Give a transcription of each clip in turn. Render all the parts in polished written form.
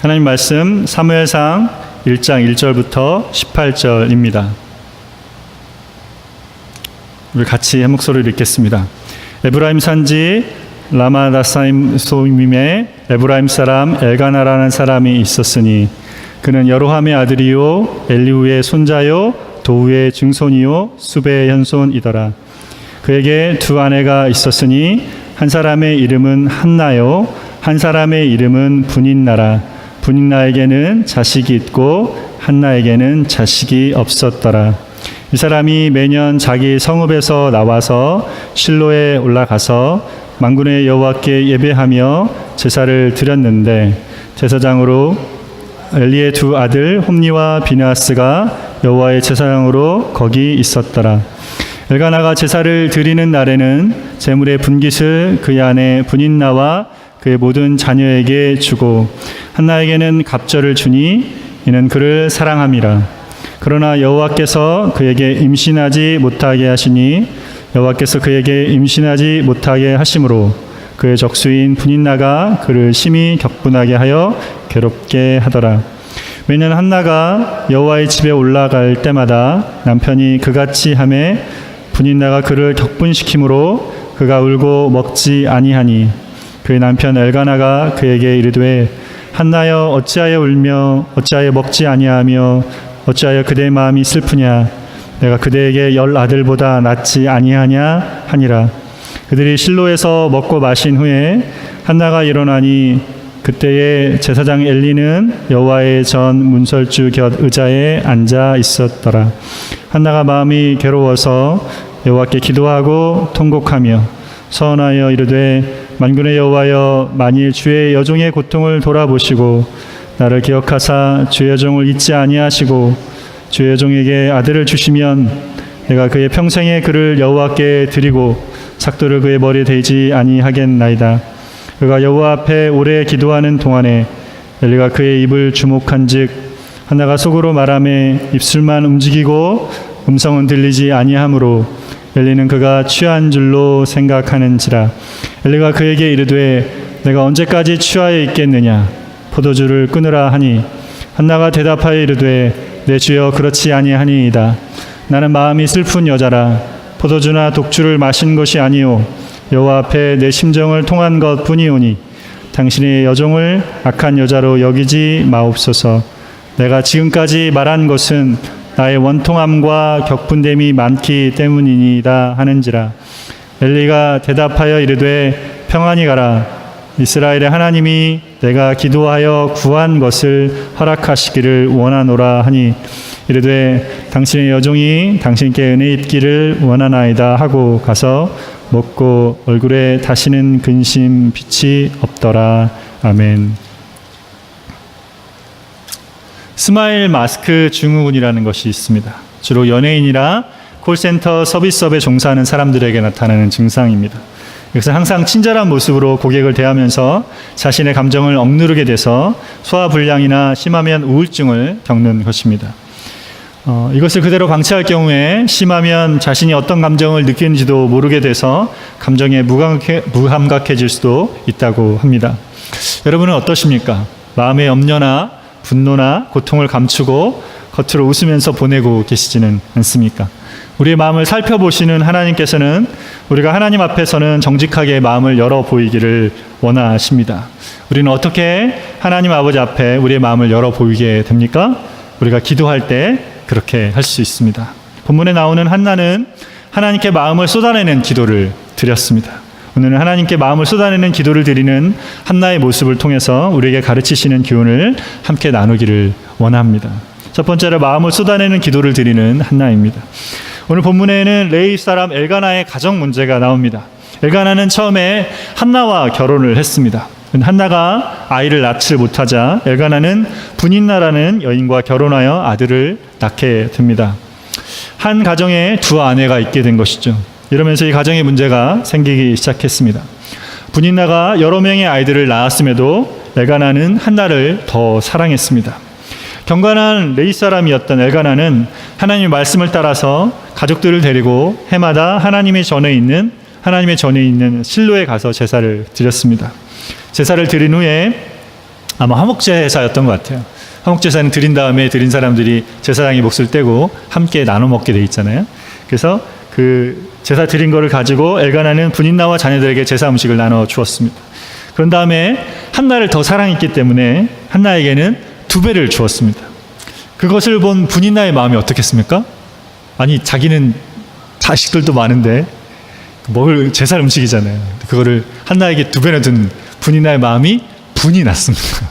하나님 말씀 사무엘상 1장 1절부터 18절입니다. 우리 같이 한 목소리로 읽겠습니다. 에브라임 산지 라마다사임 소임에 에브라임 사람 엘가나라는 사람이 있었으니 그는 여로함의 아들이요 엘리후의 손자요 도우의 증손이요 수베의 현손이더라. 그에게 두 아내가 있었으니 한 사람의 이름은 한나요 한 사람의 이름은 분인나라. 분인나에게는 자식이 있고 한나에게는 자식이 없었더라. 이 사람이 매년 자기 성읍에서 나와서 실로에 올라가서 만군의 여호와께 예배하며 제사를 드렸는데 제사장으로 엘리의 두 아들 홈니와 비느하스가 여호와의 제사장으로 거기 있었더라. 엘가나가 제사를 드리는 날에는 제물의 분깃을 그의 아내 분인나와 그의 모든 자녀에게 주고 한나에게는 갑절을 주니 이는 그를 사랑함이라. 그러나 여호와께서 그에게 임신하지 못하게 하시니 여호와께서 그에게 임신하지 못하게 하심으로 그의 적수인 분인나가 그를 심히 격분하게 하여 괴롭게 하더라. 매년 한나가 여호와의 집에 올라갈 때마다 남편이 그같이 하매 분인나가 그를 격분시키므로 그가 울고 먹지 아니하니 그의 남편 엘가나가 그에게 이르되 한나여 어찌하여 울며 어찌하여 먹지 아니하며 어찌하여 그대의 마음이 슬프냐 내가 그대에게 10 아들보다 낫지 아니하냐 하니라. 그들이 실로에서 먹고 마신 후에 한나가 일어나니 그때에 제사장 엘리는 여호와의 전 문설주 곁 의자에 앉아 있었더라. 한나가 마음이 괴로워서 여호와께 기도하고 통곡하며 서원하여 이르되 만군의 여호와여 만일 주의 여종의 고통을 돌아보시고 나를 기억하사 주의 여종을 잊지 아니하시고 주의 여종에게 아들을 주시면 내가 그의 평생에 그를 여호와께 드리고 삭도를 그의 머리에 대지 아니하겠나이다. 그가 여호와 앞에 오래 기도하는 동안에 엘리가 그의 입을 주목한즉 한나가 속으로 말하매 입술만 움직이고 음성은 들리지 아니하므로 엘리는 그가 취한 줄로 생각하는지라. 엘리가 그에게 이르되 내가 언제까지 취하여 있겠느냐 포도주를 끊으라 하니 한나가 대답하여 이르되 내 주여 그렇지 아니하니이다. 나는 마음이 슬픈 여자라 포도주나 독주를 마신 것이 아니오 여호와 앞에 내 심정을 통한 것 뿐이오니 당신의 여종을 악한 여자로 여기지 마옵소서. 내가 지금까지 말한 것은 나의 원통함과 격분됨이 많기 때문이니이다 하는지라. 엘리가 대답하여 이르되 평안히 가라. 이스라엘의 하나님이 내가 기도하여 구한 것을 허락하시기를 원하노라 하니 이르되 당신의 여종이 당신께 은혜 입기를 원하나이다 하고 가서 먹고 얼굴에 다시는 근심 빛이 없더라. 아멘. 스마일 마스크 증후군이라는 것이 있습니다. 주로 연예인이나 콜센터 서비스업에 종사하는 사람들에게 나타나는 증상입니다. 그래서 항상 친절한 모습으로 고객을 대하면서 자신의 감정을 억누르게 돼서 소화불량이나 심하면 우울증을 겪는 것입니다. 이것을 그대로 방치할 경우에 심하면 자신이 어떤 감정을 느끼는지도 모르게 돼서 감정에 무감각해질 수도 있다고 합니다. 여러분은 어떠십니까? 마음의 염려나 분노나 고통을 감추고 겉으로 웃으면서 보내고 계시지는 않습니까? 우리의 마음을 살펴보시는 하나님께서는 우리가 하나님 앞에서는 정직하게 마음을 열어 보이기를 원하십니다. 우리는 어떻게 하나님 아버지 앞에 우리의 마음을 열어 보이게 됩니까? 우리가 기도할 때 그렇게 할 수 있습니다. 본문에 나오는 한나는 하나님께 마음을 쏟아내는 기도를 드렸습니다. 오늘은 하나님께 마음을 쏟아내는 기도를 드리는 한나의 모습을 통해서 우리에게 가르치시는 교훈을 함께 나누기를 원합니다. 첫 번째로 마음을 쏟아내는 기도를 드리는 한나입니다. 오늘 본문에는 레위 사람 엘가나의 가정 문제가 나옵니다. 엘가나는 처음에 한나와 결혼을 했습니다. 한나가 아이를 낳지 못하자 엘가나는 분인나라는 여인과 결혼하여 아들을 낳게 됩니다. 한 가정에 두 아내가 있게 된 것이죠. 이러면서 이 가정에 문제가 생기기 시작했습니다. 분인나가 여러 명의 아이들을 낳았음에도 엘가나는 한나를 더 사랑했습니다. 경건한 레위 사람이었던 엘가나는 하나님의 말씀을 따라서 가족들을 데리고 해마다 하나님의 전에 있는 실로에 가서 제사를 드렸습니다. 제사를 드린 후에 아마 화목제사였던 것 같아요. 화목제사는 드린 다음에 드린 사람들이 제사장이 몫을 떼고 함께 나눠 먹게 돼 있잖아요. 그래서 그 제사 드린 거를 가지고 엘가나는 분인나와 자녀들에게 제사 음식을 나눠 주었습니다. 그런 다음에 한나를 더 사랑했기 때문에 한나에게는 2배를 주었습니다. 그것을 본 분인나의 마음이 어떻겠습니까? 아니, 자기는 자식들도 많은데 먹을 제사 음식이잖아요. 그거를 한나에게 2배나 준 분인나의 마음이 분이 났습니다.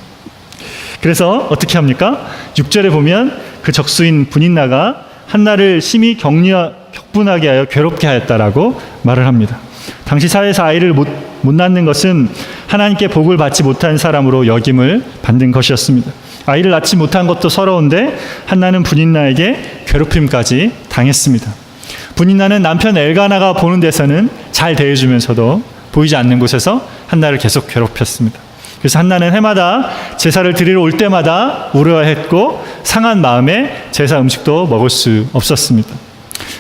그래서 어떻게 합니까? 6절에 보면 그 적수인 분인나가 한나를 심히 격분하게 하여 괴롭게 하였다라고 말을 합니다. 당시 사회에서 아이를 못 낳는 것은 하나님께 복을 받지 못한 사람으로 여김을 받는 것이었습니다. 아이를 낳지 못한 것도 서러운데 한나는 분인나에게 괴롭힘까지 당했습니다. 분인나는 남편 엘가나가 보는 데서는 잘 대해주면서도 보이지 않는 곳에서 한나를 계속 괴롭혔습니다. 그래서 한나는 해마다 제사를 드리러 올 때마다 우려했고 상한 마음에 제사 음식도 먹을 수 없었습니다.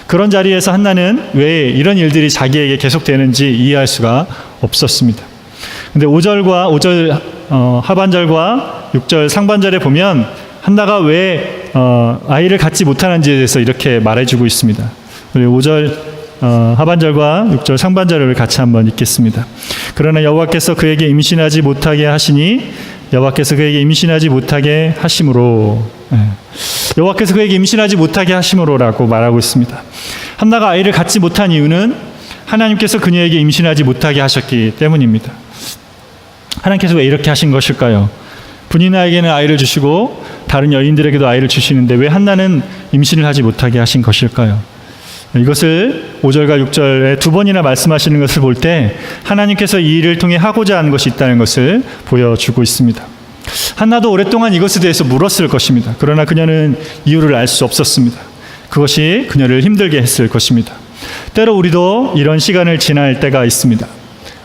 그런 자리에서 한나는 왜 이런 일들이 자기에게 계속되는지 이해할 수가 없었습니다. 근데 5절 하반절과 6절 상반절에 보면 한나가 왜 아이를 갖지 못하는지에 대해서 이렇게 말해주고 있습니다. 우리 5절 하반절과 6절 상반절을 같이 한번 읽겠습니다. 그러나 여호와께서 그에게 임신하지 못하게 하시니 여호와께서 그에게 임신하지 못하게 하심으로 여호와께서 그에게 임신하지 못하게 하심으로라고 말하고 있습니다. 한나가 아이를 갖지 못한 이유는 하나님께서 그녀에게 임신하지 못하게 하셨기 때문입니다. 하나님께서 왜 이렇게 하신 것일까요? 분인나에게는 아이를 주시고 다른 여인들에게도 아이를 주시는데 왜 한나는 임신을 하지 못하게 하신 것일까요? 이것을 5절과 6절에 2번이나 말씀하시는 것을 볼 때 하나님께서 이 일을 통해 하고자 하는 것이 있다는 것을 보여주고 있습니다. 한나도 오랫동안 이것에 대해서 물었을 것입니다. 그러나 그녀는 이유를 알 수 없었습니다. 그것이 그녀를 힘들게 했을 것입니다. 때로 우리도 이런 시간을 지날 때가 있습니다.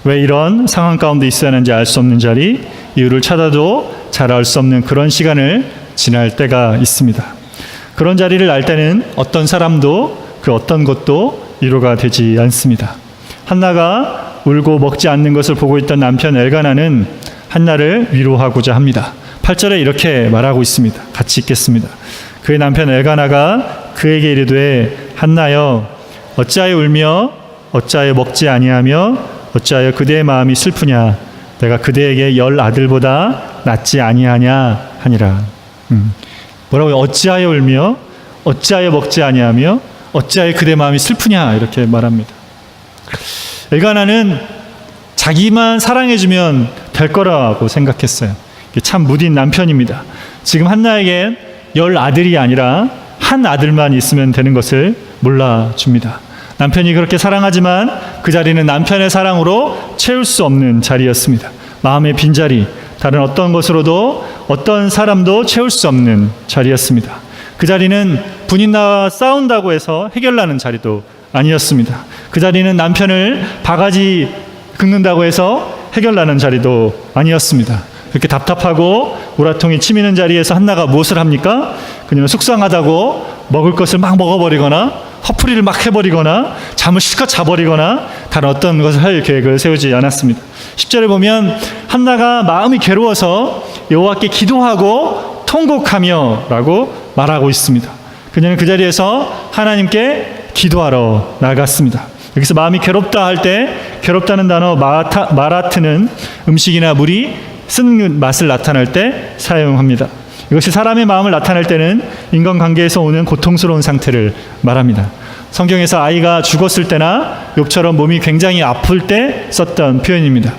왜 이런 상황 가운데 있어야 하는지 알 수 없는 자리, 이유를 찾아도 잘 알 수 없는 그런 시간을 지날 때가 있습니다. 그런 자리를 알 때는 어떤 사람도 그 어떤 것도 위로가 되지 않습니다. 한나가 울고 먹지 않는 것을 보고 있던 남편 엘가나는 한나를 위로하고자 합니다. 8절에 이렇게 말하고 있습니다. 같이 읽겠습니다. 그의 남편 엘가나가 그에게 이르되 한나여 어찌하여 울며 어찌하여 먹지 아니하며 어찌하여 그대의 마음이 슬프냐 내가 그대에게 10 아들보다 낫지 아니하냐 하니라. 뭐라고요? 어찌하여 울며 어찌하여 먹지 아니하며 어찌하여 그대 마음이 슬프냐 이렇게 말합니다. 엘가나는 자기만 사랑해주면 될 거라고 생각했어요. 참 무딘 남편입니다. 지금 한나에겐 10 아들이 아니라 한 아들만 있으면 되는 것을 몰라줍니다. 남편이 그렇게 사랑하지만 그 자리는 남편의 사랑으로 채울 수 없는 자리였습니다. 마음의 빈자리, 다른 어떤 것으로도 어떤 사람도 채울 수 없는 자리였습니다. 그 자리는 분인나와 싸운다고 해서 해결나는 자리도 아니었습니다. 그 자리는 남편을 바가지 긁는다고 해서 해결나는 자리도 아니었습니다. 그렇게 답답하고 우라통이 치미는 자리에서 한나가 무엇을 합니까? 그녀는 속상하다고 먹을 것을 막 먹어버리거나 허풀이를 막 해버리거나 잠을 실컷 자버리거나 다른 어떤 것을 할 계획을 세우지 않았습니다. 10절에 보면 한나가 마음이 괴로워서 여호와께 기도하고 통곡하며 라고 말하고 있습니다. 그녀는 그 자리에서 하나님께 기도하러 나갔습니다. 여기서 마음이 괴롭다 할 때 괴롭다는 단어 마라트는 음식이나 물이 쓴 맛을 나타낼 때 사용합니다. 이것이 사람의 마음을 나타낼 때는 인간관계에서 오는 고통스러운 상태를 말합니다. 성경에서 아이가 죽었을 때나 욥처럼 몸이 굉장히 아플 때 썼던 표현입니다.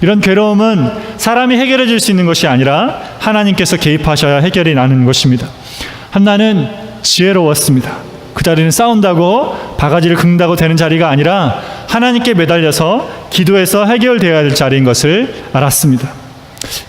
이런 괴로움은 사람이 해결해 줄 수 있는 것이 아니라 하나님께서 개입하셔야 해결이 나는 것입니다. 한나는 지혜로웠습니다. 그 자리는 싸운다고 바가지를 긁는다고 되는 자리가 아니라 하나님께 매달려서 기도해서 해결되어야 될 자리인 것을 알았습니다.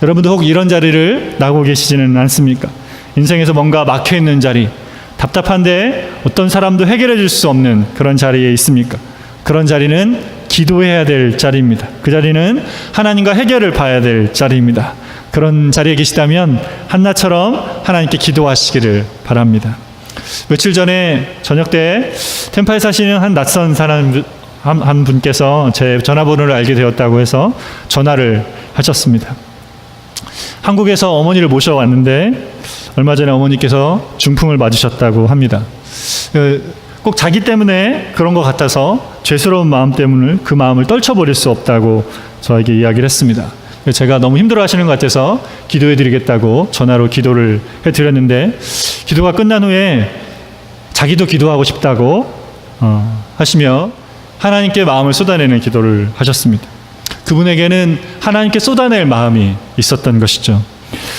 여러분도 혹 이런 자리를 나고 계시지는 않습니까? 인생에서 뭔가 막혀있는 자리, 답답한데 어떤 사람도 해결해 줄 수 없는 그런 자리에 있습니까? 그런 자리는 기도해야 될 자리입니다. 그 자리는 하나님과 해결을 봐야 될 자리입니다. 그런 자리에 계시다면 한나처럼 하나님께 기도하시기를 바랍니다. 며칠 전에 저녁 때 템파에 사시는 한 낯선 사람 한 분께서 제 전화번호를 알게 되었다고 해서 전화를 하셨습니다. 한국에서 어머니를 모셔왔는데 얼마 전에 어머니께서 중풍을 맞으셨다고 합니다. 꼭 자기 때문에 그런 것 같아서 죄스러운 마음 때문에 그 마음을 떨쳐버릴 수 없다고 저에게 이야기를 했습니다. 제가 너무 힘들어하시는 것 같아서 기도해드리겠다고 전화로 기도를 해드렸는데 기도가 끝난 후에 자기도 기도하고 싶다고 하시며 하나님께 마음을 쏟아내는 기도를 하셨습니다. 그분에게는 하나님께 쏟아낼 마음이 있었던 것이죠.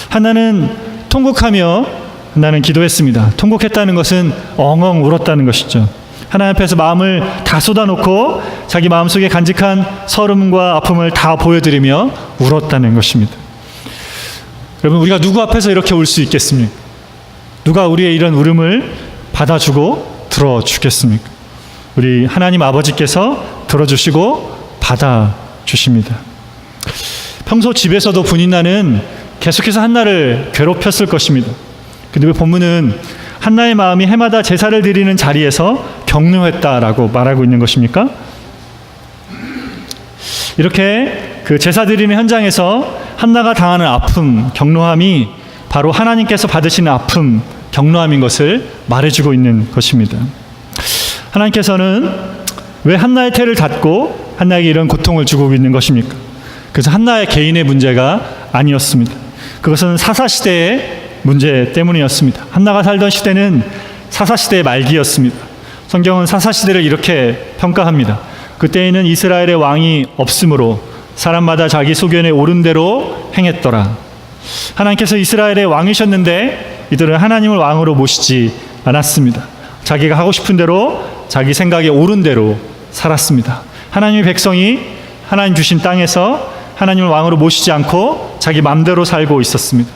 하나는 통곡하며 하나는 기도했습니다. 통곡했다는 것은 엉엉 울었다는 것이죠. 하나님 앞에서 마음을 다 쏟아놓고 자기 마음속에 간직한 서름과 아픔을 다 보여드리며 울었다는 것입니다. 여러분, 우리가 누구 앞에서 이렇게 울 수 있겠습니까? 누가 우리의 이런 울음을 받아주고 들어주겠습니까? 우리 하나님 아버지께서 들어주시고 받아주십니다. 평소 집에서도 분인나는 계속해서 한나를 괴롭혔을 것입니다. 근데 왜 본문은 한나의 마음이 해마다 제사를 드리는 자리에서 격려했다라고 말하고 있는 것입니까? 이렇게 그 제사 드리는 현장에서 한나가 당하는 아픔, 격노함이 바로 하나님께서 받으시는 아픔, 격노함인 것을 말해주고 있는 것입니다. 하나님께서는 왜 한나의 태를 닫고 한나에게 이런 고통을 주고 있는 것입니까? 그래서 한나의 개인의 문제가 아니었습니다. 그것은 사사시대의 문제 때문이었습니다. 한나가 살던 시대는 사사시대의 말기였습니다. 성경은 사사시대를 이렇게 평가합니다. 그때에는 이스라엘의 왕이 없으므로 사람마다 자기 소견에 옳은 대로 행했더라. 하나님께서 이스라엘의 왕이셨는데 이들은 하나님을 왕으로 모시지 않았습니다. 자기가 하고 싶은 대로 자기 생각에 옳은 대로 살았습니다. 하나님의 백성이 하나님 주신 땅에서 하나님을 왕으로 모시지 않고 자기 맘대로 살고 있었습니다.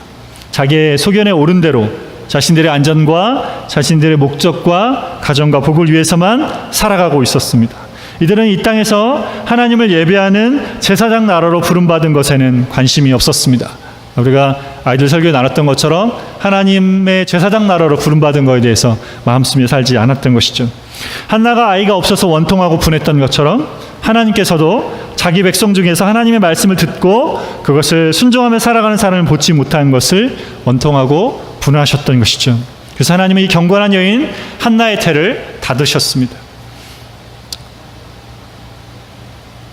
자기의 소견에 옳은 대로 자신들의 안전과 자신들의 목적과 가정과 복을 위해서만 살아가고 있었습니다. 이들은 이 땅에서 하나님을 예배하는 제사장 나라로 부름받은 것에는 관심이 없었습니다. 우리가 아이들 설교에 나눴던 것처럼 하나님의 제사장 나라로 부름받은 것에 대해서 마음씀에 살지 않았던 것이죠. 한나가 아이가 없어서 원통하고 분했던 것처럼 하나님께서도 자기 백성 중에서 하나님의 말씀을 듣고 그것을 순종하며 살아가는 사람을 보지 못한 것을 원통하고 분하셨던 것이죠. 그래서 하나님은 이 경건한 여인 한나의 태를 닫으셨습니다.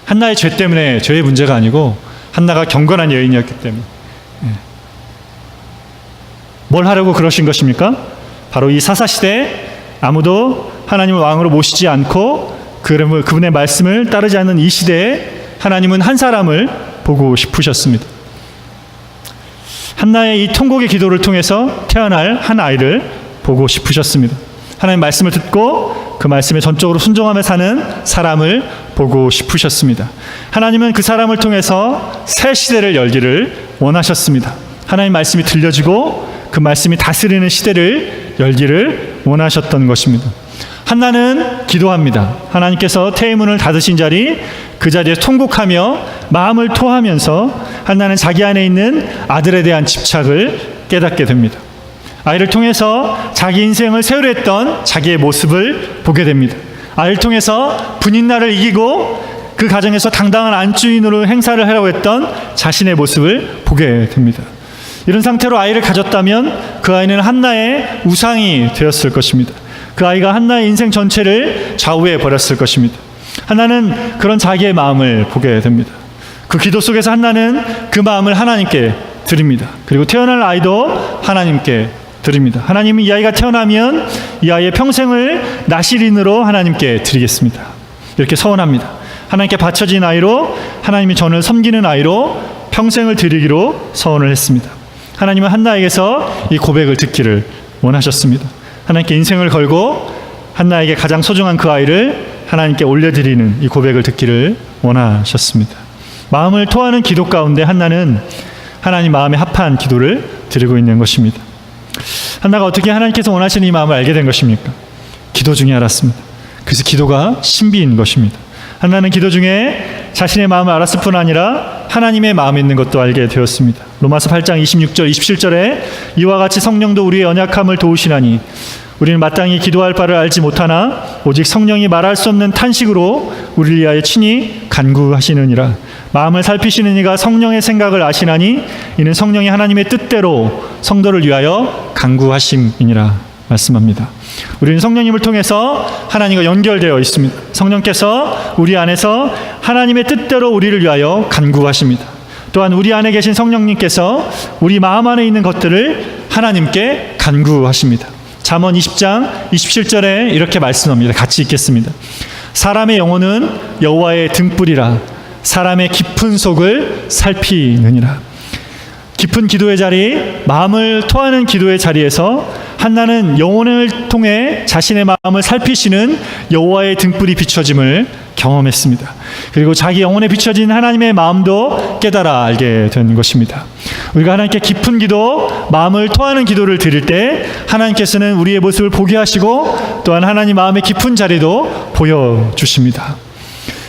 한나의 죄 때문에 죄의 문제가 아니고 한나가 경건한 여인이었기 때문에. 뭘 하려고 그러신 것입니까? 바로 이 사사시대에 아무도 하나님을 왕으로 모시지 않고 그분의 말씀을 따르지 않는 이 시대에 하나님은 한 사람을 보고 싶으셨습니다. 한나의 이 통곡의 기도를 통해서 태어날 한 아이를 보고 싶으셨습니다. 하나님 말씀을 듣고 그 말씀에 전적으로 순종하며 사는 사람을 보고 싶으셨습니다. 하나님은 그 사람을 통해서 새 시대를 열기를 원하셨습니다. 하나님 말씀이 들려지고 그 말씀이 다스리는 시대를 열기를 원하셨던 것입니다. 한나는 기도합니다. 하나님께서 태의 문을 닫으신 자리, 그 자리에 통곡하며 마음을 토하면서 한나는 자기 안에 있는 아들에 대한 집착을 깨닫게 됩니다. 아이를 통해서 자기 인생을 세우려 했던 자기의 모습을 보게 됩니다. 아이를 통해서 분인나를 이기고 그 가정에서 당당한 안주인으로 행사를 하려고 했던 자신의 모습을 보게 됩니다. 이런 상태로 아이를 가졌다면 그 아이는 한나의 우상이 되었을 것입니다. 그 아이가 한나의 인생 전체를 좌우해 버렸을 것입니다. 한나는 그런 자기의 마음을 보게 됩니다. 그 기도 속에서 한나는 그 마음을 하나님께 드립니다. 그리고 태어날 아이도 하나님께 드립니다. 하나님은 이 아이가 태어나면 이 아이의 평생을 나실인으로 하나님께 드리겠습니다. 이렇게 서원합니다. 하나님께 바쳐진 아이로, 하나님이 저를 섬기는 아이로 평생을 드리기로 서원을 했습니다. 하나님은 한나에게서 이 고백을 듣기를 원하셨습니다. 하나님께 인생을 걸고 한나에게 가장 소중한 그 아이를 하나님께 올려드리는 이 고백을 듣기를 원하셨습니다. 마음을 토하는 기도 가운데 한나는 하나님 마음에 합한 기도를 드리고 있는 것입니다. 한나가 어떻게 하나님께서 원하시는 이 마음을 알게 된 것입니까? 기도 중에 알았습니다. 그래서 기도가 신비인 것입니다. 한나는 기도 중에 자신의 마음을 알았을 뿐 아니라 하나님의 마음에 있는 것도 알게 되었습니다. 로마서 8장 26절 27절에 이와 같이 성령도 우리의 연약함을 도우시나니 우리는 마땅히 기도할 바를 알지 못하나 오직 성령이 말할 수 없는 탄식으로 우리를 위하여 친히 간구하시느니라. 마음을 살피시는 이가 성령의 생각을 아시나니 이는 성령이 하나님의 뜻대로 성도를 위하여 간구하심이니라 말씀합니다. 우리는 성령님을 통해서 하나님과 연결되어 있습니다. 성령께서 우리 안에서 하나님의 뜻대로 우리를 위하여 간구하십니다. 또한 우리 안에 계신 성령님께서 우리 마음 안에 있는 것들을 하나님께 간구하십니다. 잠언 20장 27절에 이렇게 말씀합니다. 같이 읽겠습니다. 사람의 영혼은 여호와의 등불이라 사람의 깊은 속을 살피느니라. 깊은 기도의 자리, 마음을 토하는 기도의 자리에서 한나는 영혼을 통해 자신의 마음을 살피시는 여호와의 등불이 비춰짐을 경험했습니다. 그리고 자기 영혼에 비춰진 하나님의 마음도 깨달아 알게 된 것입니다. 우리가 하나님께 깊은 기도, 마음을 토하는 기도를 드릴 때 하나님께서는 우리의 모습을 보게 하시고 또한 하나님 마음의 깊은 자리도 보여주십니다.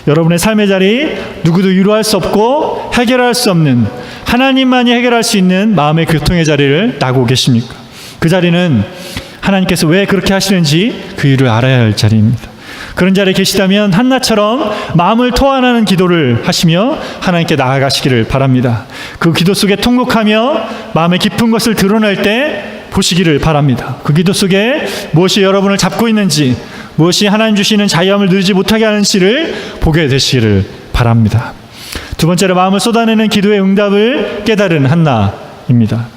여러분의 삶의 자리, 누구도 위로할 수 없고 해결할 수 없는 하나님만이 해결할 수 있는 마음의 교통의 자리를 나고 계십니까? 그 자리는 하나님께서 왜 그렇게 하시는지 그 이유를 알아야 할 자리입니다. 그런 자리에 계시다면 한나처럼 마음을 토하는 기도를 하시며 하나님께 나아가시기를 바랍니다. 그 기도 속에 통곡하며 마음의 깊은 것을 드러낼 때 보시기를 바랍니다. 그 기도 속에 무엇이 여러분을 잡고 있는지, 무엇이 하나님 주시는 자유함을 누리지 못하게 하는지를 보게 되시기를 바랍니다. 두 번째로 마음을 쏟아내는 기도의 응답을 깨달은 한나입니다.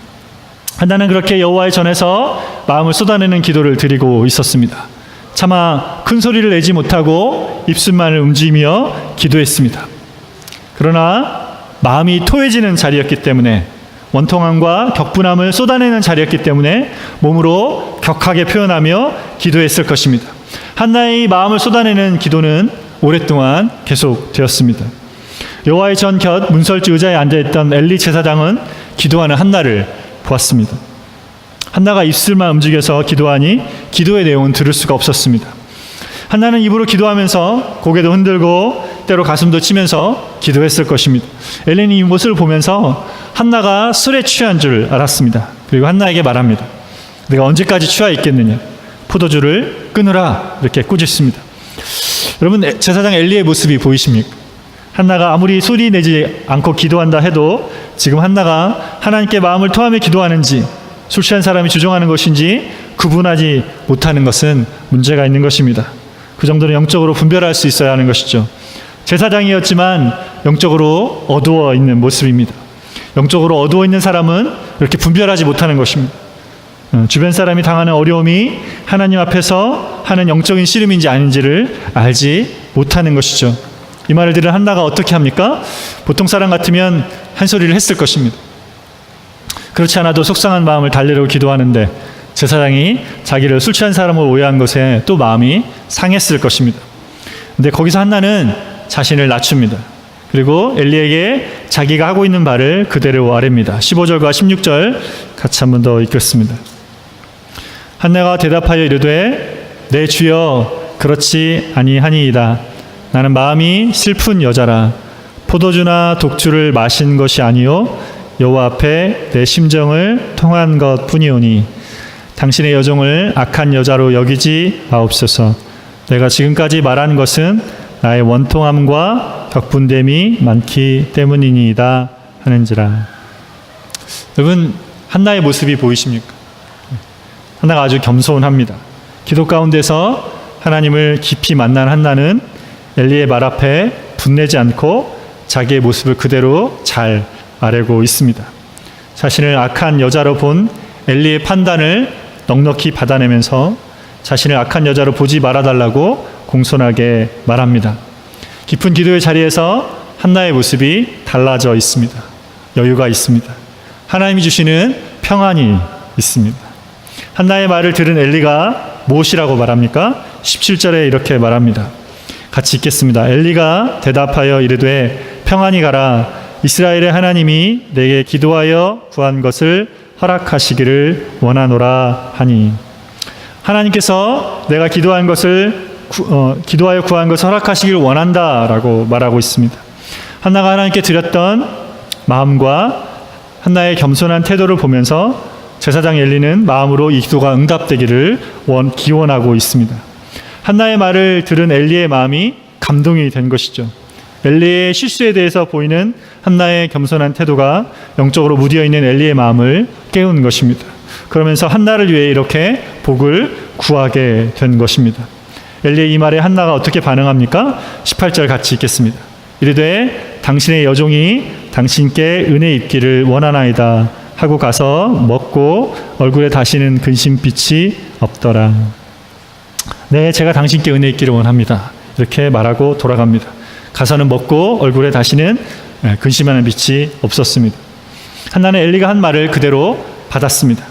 한나는 그렇게 여호와의 전에서 마음을 쏟아내는 기도를 드리고 있었습니다. 차마 큰 소리를 내지 못하고 입술만을 움직이며 기도했습니다. 그러나 마음이 토해지는 자리였기 때문에, 원통함과 격분함을 쏟아내는 자리였기 때문에 몸으로 격하게 표현하며 기도했을 것입니다. 한나의 마음을 쏟아내는 기도는 오랫동안 계속되었습니다. 여호와의 전 곁 문설주 의자에 앉아있던 엘리 제사장은 기도하는 한나를 보았습니다. 한나가 입술만 움직여서 기도하니 기도의 내용은 들을 수가 없었습니다. 한나는 입으로 기도하면서 고개도 흔들고 때로 가슴도 치면서 기도했을 것입니다. 엘리는 이 모습을 보면서 한나가 술에 취한 줄 알았습니다. 그리고 한나에게 말합니다. 내가 언제까지 취하 있겠느냐? 포도주를 끊으라. 이렇게 꾸짖습니다. 여러분, 제사장 엘리의 모습이 보이십니까? 한나가 아무리 소리 내지 않고 기도한다 해도 지금 한나가 하나님께 마음을 토하며 기도하는지, 술 취한 사람이 주종하는 것인지 구분하지 못하는 것은 문제가 있는 것입니다. 그 정도는 영적으로 분별할 수 있어야 하는 것이죠. 제사장이었지만 영적으로 어두워 있는 모습입니다. 영적으로 어두워 있는 사람은 이렇게 분별하지 못하는 것입니다. 주변 사람이 당하는 어려움이 하나님 앞에서 하는 영적인 씨름인지 아닌지를 알지 못하는 것이죠. 이 말을 들은 한나가 어떻게 합니까? 보통 사람 같으면 한 소리를 했을 것입니다. 그렇지 않아도 속상한 마음을 달래려고 기도하는데 제사장이 자기를 술 취한 사람으로 오해한 것에 또 마음이 상했을 것입니다. 근데 거기서 한나는 자신을 낮춥니다. 그리고 엘리에게 자기가 하고 있는 말을 그대로 아뢰입니다. 15절과 16절 같이 한 번 더 읽겠습니다. 한나가 대답하여 이르되 내 주여 그렇지 아니하니이다. 나는 마음이 슬픈 여자라. 포도주나 독주를 마신 것이 아니요 여호와 앞에 내 심정을 통한 것뿐이오니 당신의 여종을 악한 여자로 여기지 마옵소서. 내가 지금까지 말한 것은 나의 원통함과 격분됨이 많기 때문이니이다 하는지라. 여러분, 한나의 모습이 보이십니까? 한나가 아주 겸손합니다. 기도 가운데서 하나님을 깊이 만난 한나는 엘리의 말 앞에 분내지 않고 자기의 모습을 그대로 잘 아뢰고 있습니다. 자신을 악한 여자로 본 엘리의 판단을 넉넉히 받아내면서 자신을 악한 여자로 보지 말아달라고 공손하게 말합니다. 깊은 기도의 자리에서 한나의 모습이 달라져 있습니다. 여유가 있습니다. 하나님이 주시는 평안이 있습니다. 한나의 말을 들은 엘리가 무엇이라고 말합니까? 17절에 이렇게 말합니다. 같이 읽겠습니다. 엘리가 대답하여 이르되 평안히 가라. 이스라엘의 하나님이 내게 기도하여 구한 것을 허락하시기를 원하노라 하니. 하나님께서 내가 기도하여 구한 것을 허락하시기를 원한다라고 말하고 있습니다. 한나가 하나님께 드렸던 마음과 한나의 겸손한 태도를 보면서 제사장 엘리는 마음으로 이 기도가 응답되기를 기원하고 있습니다. 한나의 말을 들은 엘리의 마음이 감동이 된 것이죠. 엘리의 실수에 대해서 보이는 한나의 겸손한 태도가 영적으로 묻어있는 엘리의 마음을 깨운 것입니다. 그러면서 한나를 위해 이렇게 복을 구하게 된 것입니다. 엘리의 이 말에 한나가 어떻게 반응합니까? 18절 같이 읽겠습니다. 이르되 당신의 여종이 당신께 은혜 입기를 원하나이다 하고 가서 먹고 얼굴에 다시는 근심빛이 없더라. 네, 제가 당신께 은혜 입기를 원합니다. 이렇게 말하고 돌아갑니다. 가서는 먹고 얼굴에 다시는 근심하는 빛이 없었습니다. 한나는 엘리가 한 말을 그대로 받았습니다.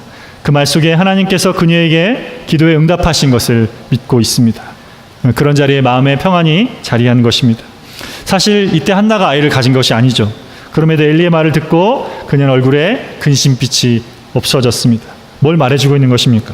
그 말 속에 하나님께서 그녀에게 기도에 응답하신 것을 믿고 있습니다. 그런 자리에 마음의 평안이 자리한 것입니다. 사실 이때 한나가 아이를 가진 것이 아니죠. 그럼에도 엘리의 말을 듣고 그녀는 얼굴에 근심빛이 없어졌습니다. 뭘 말해주고 있는 것입니까?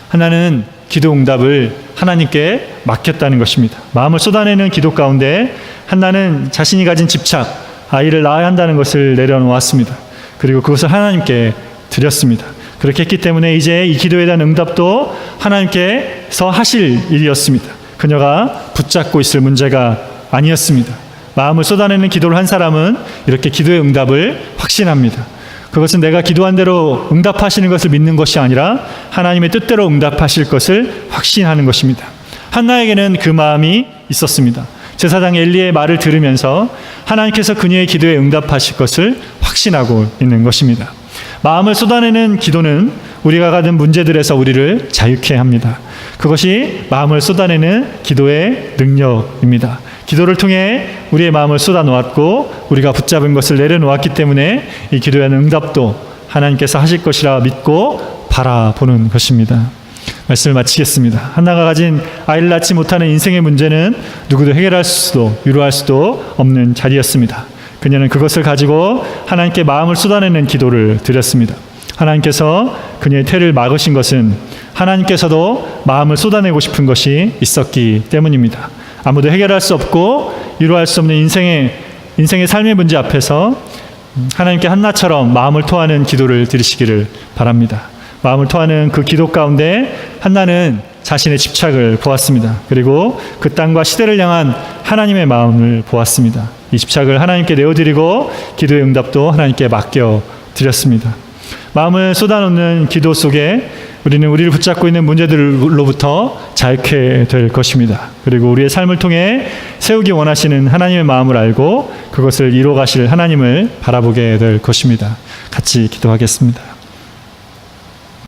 한나는 기도 응답을 하나님께 맡겼다는 것입니다. 마음을 쏟아내는 기도 가운데 한나는 자신이 가진 집착, 아이를 낳아야 한다는 것을 내려놓았습니다. 그리고 그것을 하나님께 드렸습니다. 그렇게 했기 때문에 이제 이 기도에 대한 응답도 하나님께서 하실 일이었습니다. 그녀가 붙잡고 있을 문제가 아니었습니다. 마음을 쏟아내는 기도를 한 사람은 이렇게 기도의 응답을 확신합니다. 그것은 내가 기도한 대로 응답하시는 것을 믿는 것이 아니라 하나님의 뜻대로 응답하실 것을 확신하는 것입니다. 한나에게는 그 마음이 있었습니다. 제사장 엘리의 말을 들으면서 하나님께서 그녀의 기도에 응답하실 것을 확신하고 있는 것입니다. 마음을 쏟아내는 기도는 우리가 가진 문제들에서 우리를 자유케 합니다. 그것이 마음을 쏟아내는 기도의 능력입니다. 기도를 통해 우리의 마음을 쏟아놓았고 우리가 붙잡은 것을 내려놓았기 때문에 이 기도의 응답도 하나님께서 하실 것이라 믿고 바라보는 것입니다. 말씀을 마치겠습니다. 한나가 가진 아이를 낳지 못하는 인생의 문제는 누구도 해결할 수도 위로할 수도 없는 자리였습니다. 그녀는 그것을 가지고 하나님께 마음을 쏟아내는 기도를 드렸습니다. 하나님께서 그녀의 태를 막으신 것은 하나님께서도 마음을 쏟아내고 싶은 것이 있었기 때문입니다. 아무도 해결할 수 없고 위로할 수 없는 인생의 삶의 문제 앞에서 하나님께 한나처럼 마음을 토하는 기도를 드리시기를 바랍니다. 마음을 토하는 그 기도 가운데 한나는 자신의 집착을 보았습니다. 그리고 그 땅과 시대를 향한 하나님의 마음을 보았습니다. 이 집착을 하나님께 내어드리고 기도의 응답도 하나님께 맡겨드렸습니다. 마음을 쏟아놓는 기도 속에 우리는 우리를 붙잡고 있는 문제들로부터 자유케 될 것입니다. 그리고 우리의 삶을 통해 세우기 원하시는 하나님의 마음을 알고 그것을 이루어 가실 하나님을 바라보게 될 것입니다. 같이 기도하겠습니다.